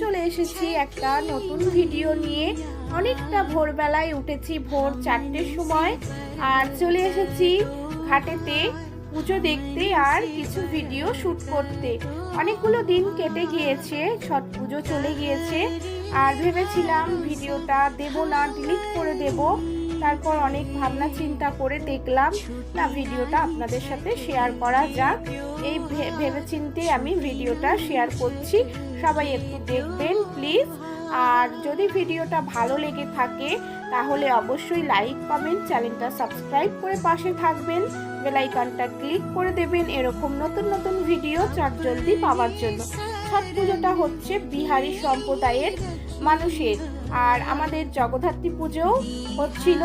চলে এসেছি একটা নতুন ভিডিও নিয়ে। অনেকটা ভোরবেলায় উঠেছি, ভোর 4টের সময়, আর চলে এসেছি ঘাটেতে পুজো দেখতে আর কিছু ভিডিও শ্যুট করতে। অনেকগুলো দিন কেটে গিয়েছে, ছট পুজো চলে গিয়েছে, আর ভেবেছিলাম ভিডিওটা দেব না, ডিলিট করে দেব। তারপর অনেক ভাবনা চিন্তা করে দেখলাম না, ভিডিওটা আপনাদের সাথে শেয়ার করা যাক। এই ভেবেচিন্তে আমি ভিডিওটা শেয়ার করছি, সবাই একটু দেখবেন প্লিজ। আর যদি ভিডিওটা ভালো লেগে থাকে তাহলে অবশ্যই লাইক, কমেন্ট, চ্যানেলটা সাবস্ক্রাইব করে পাশে থাকবেন, বেল আইকনটা ক্লিক করে দেবেন এরকম নতুন নতুন ভিডিও চটজলদি পাওয়ার জন্য। ছট পুজোটা হচ্ছে বিহারি সম্প্রদায়ের মানুষের, আর আমাদের জগদ্ধাত্রী পুজোও হচ্ছিল।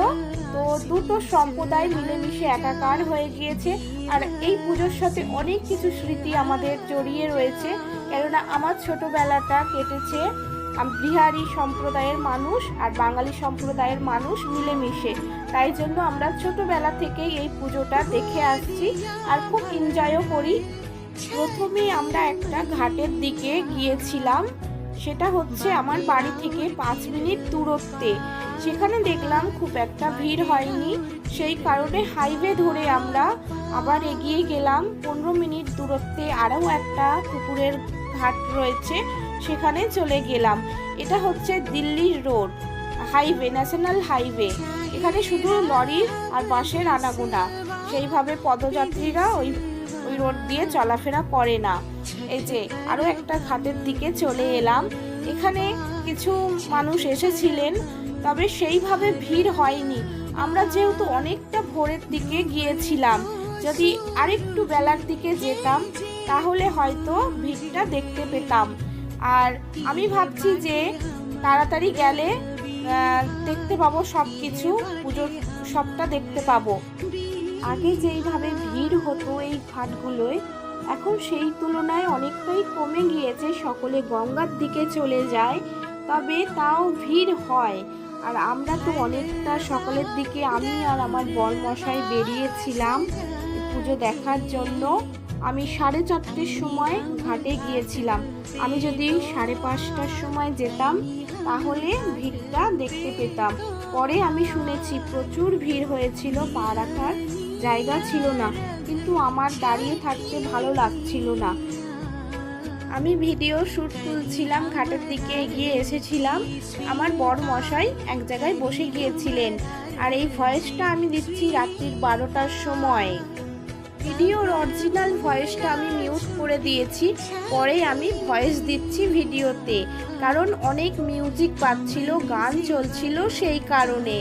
তো দুটো সম্প্রদায় মিলেমিশে একাকার হয়ে গিয়েছে, আর এই পুজোর সাথে অনেক কিছু স্মৃতি আমাদের জড়িয়ে রয়েছে। কেননা আমার ছোটবেলাটা কেটেছে বিহারি সম্প্রদায়ের মানুষ আর বাঙালি সম্প্রদায়ের মানুষ মিলেমিশে, তাই জন্য আমরা ছোটবেলা থেকেই এই পুজোটা দেখে আসছি আর খুব এনজয়ও করি। প্রথমে আমরা একটা ঘাটের দিকে গিয়েছিলাম, সেটা হচ্ছে আমার বাড়ি থেকে 5 মিনিট দূরত্বে। সেখানে দেখলাম খুব একটা ভিড় হয়নি, সেই কারণে হাইওয়ে ধরে আমরা আবার এগিয়ে গেলাম। 15 মিনিট দূরত্বে আরও একটা পুকুরের ঘাট রয়েছে, সেখানে চলে গেলাম। এটা হচ্ছে দিল্লির রোড হাইওয়ে, ন্যাশনাল হাইওয়ে। এখানে শুধু লরির আর বাসের আনাগোনা, সেইভাবে পদযাত্রীরা ওই রোড দিয়ে চলাফেরা করে না। এই যে আরও একটা ঘাটের দিকে চলে এলাম। এখানে কিছু মানুষ এসেছিলেন, তবে সেইভাবে ভিড় হয়নি। আমরা যেহেতু অনেকটা ভোরের দিকে গিয়েছিলাম, যদি আরেকটু বেলার দিকে যেতাম তাহলে হয়তো ভিড়টা দেখতে পেতাম। আর আমি ভাবছি যে তাড়াতাড়ি গেলে দেখতে পাবো সব কিছু, পুজোর সবটা দেখতে পাবো। আগে যেইভাবে ভিড় হতো এই ঘাটগুলোয়, এখন সেই তুলনায় অনেকটাই কমে গিয়েছে। সকলে গঙ্গার দিকে চলে যায়, তবে তাও ভিড় হয়। আর আমরা তো অনেকটা সকালের দিকে আমি আর আমার বরমশাই বেরিয়েছিলাম পুজো দেখার জন্য। আমি 4:30টার সময় ঘাটে গিয়েছিলাম। আমি যদি 5:30টার সময় যেতাম তাহলে ভিড়টা দেখতে পেতাম। পরে আমি শুনেছি প্রচুর ভিড় হয়েছিল, পা রাখার জায়গা ছিল না, কিন্তু আমার দাঁড়িয়ে থাকতে ভালো লাগছিল না। আমি ভিডিও শ্যুট তুলছিলাম, ঘাটের দিকে এগিয়ে এসেছিলাম, আমার বর মশাই এক জায়গায় বসে গিয়েছিলেন। আর এই ভয়েসটা আমি দিচ্ছি রাত্রির 12টার সময়। ভিডিওর অরিজিনাল ভয়েসটা আমি মিউট করে দিয়েছি, পরে আমি ভয়েস দিচ্ছি ভিডিওতে, কারণ অনেক মিউজিক বাজছিল, গান চলছিল, সেই কারণে।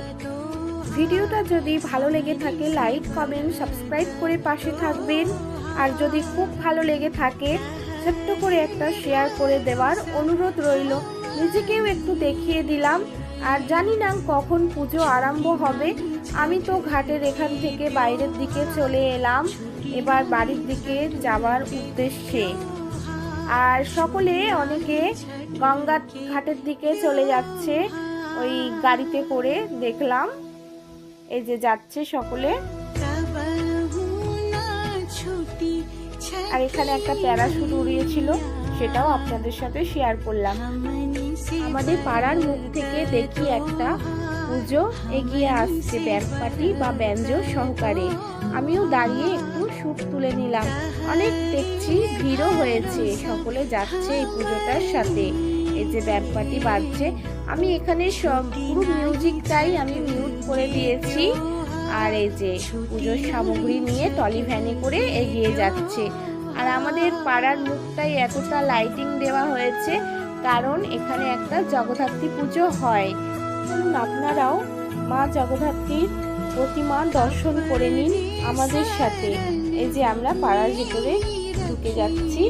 ভিডিওটা যদি ভালো লেগে থাকে লাইক, কমেন্ট, সাবস্ক্রাইব করে পাশে থাকবেন। আর যদি খুব ভালো লেগে থাকে ছোট্ট করে একটা শেয়ার করে দেওয়ার অনুরোধ রইল। নিজেকেও একটু দেখিয়ে দিলাম। আর জানি না কখন পুজো আরম্ভ হবে। আমি তো ঘাটের এখান থেকে বাইরের দিকে চলে এলাম এবার বাড়ির দিকে যাওয়ার উদ্দেশ্যে। আর সকলে অনেকে গঙ্গার ঘাটের দিকে চলে যাচ্ছে ওই গাড়িতে করে, দেখলাম এই যে যাচ্ছে সকলে। আর এখানে একটা প্যারাশুট উড়িয়েছিল, সেটাও আপনাদের সাথে শেয়ার করলাম। আমাদের পাড়ার মুখ থেকে দেখি একটা পুজো এগিয়ে আসছে ব্যান্ড পার্টি বা ব্যঞ্জো সহকারে। আমিও দাঁড়িয়ে একটু শ্যুট তুলে নিলাম। অনেক দেখছি ভিড়ও হয়েছে, সকলে যাচ্ছে এই পুজোটার সাথে। এই যে ব্যান্ড পার্টি বাজছে, আমি এখানে সব পুরো মিউজিকটাই আমি মিউট করে দিয়েছি। আর এই যে পুজোর সামগ্রী নিয়ে টলি ভ্যানে করে এগিয়ে যাচ্ছে। আর আমাদের পাড়ার মুখটাই এতটা লাইটিং দেওয়া হয়েছে কারণ এখানে একটা জগদ্ধাত্রী পুজো হয়। আপনারাও মা জগদ্ধাত্রীর প্রতিমা দর্শন করে নিন আমাদের সাথে। এই যে আমরা পাড়ার ভিতরে ঢুকে যাচ্ছি,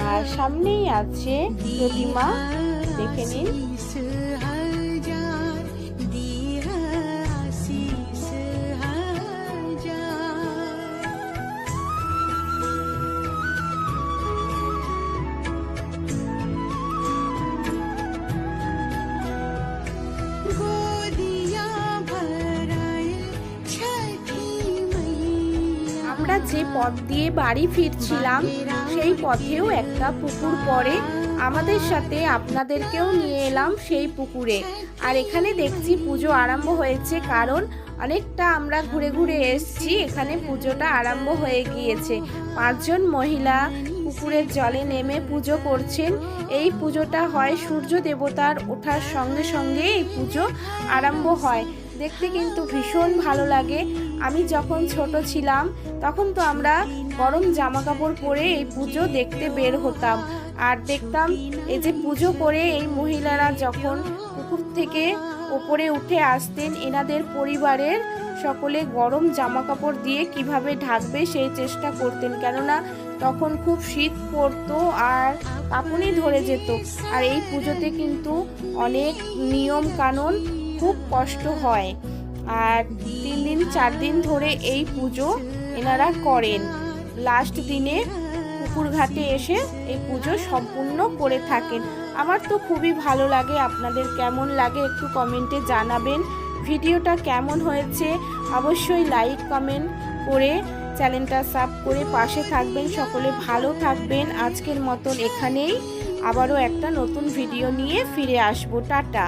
আর সামনেই আছে প্রতিমা, দেখে নিন। আমরা যে পথ দিয়ে বাড়ি ফিরছিলাম সেই পথেও একটা পুকুর পড়ে, আমাদের সাথে আপনাদেরকেও নিয়ে এলাম সেই পুকুরে। আর এখানে দেখছি পুজো আরম্ভ হয়েছে, কারণ অনেকটা আমরা ঘুরে ঘুরে এসেছি, এখানে পুজোটা আরম্ভ হয়ে গিয়েছে। 5 জন মহিলা পুকুরের জলে নেমে পুজো করছেন। এই পুজোটা হয় সূর্য দেবতার ওঠার সঙ্গে সঙ্গে এই পুজো আরম্ভ হয়। দেখতে কিন্তু ভীষণ ভালো লাগে। আমি যখন ছোট ছিলাম তখন তো আমরা গরম জামা কাপড় পরে এই পুজো দেখতে বের হতাম, আর দেখতাম এই যে পুজো করে এই মহিলারা যখন পুকুর থেকে ওপরে উঠে আসতেন, এনাদের পরিবারের সকলে গরম জামা কাপড় দিয়ে কিভাবে ঢাকবে সেই চেষ্টা করতেন, কেননা তখন খুব শীত পড়তো আর কাঁপুনি ধরে যেত। আর এই পুজোতে কিন্তু অনেক নিয়ম কানুন, খুব কষ্ট হয়। আর 3 দিন 4 দিন ধরে এই পুজো এনারা করেন। লাস্ট দিনে পুকুর ঘাটে এসে এই পুজো সম্পূর্ণ করে থাকেন। আমার তো খুবই ভালো লাগে। আপনাদের কেমন লাগে একটু কমেন্টে জানাবেন। ভিডিওটা কেমন হয়েছে অবশ্যই লাইক কমেন্ট করে চ্যানেলটা সাবস্ক্রাইব করে পাশে থাকবেন। সকলে ভালো থাকবেন। আজকের মতন এখানেই, আবারও একটা নতুন ভিডিও নিয়ে ফিরে আসবো। টাটা।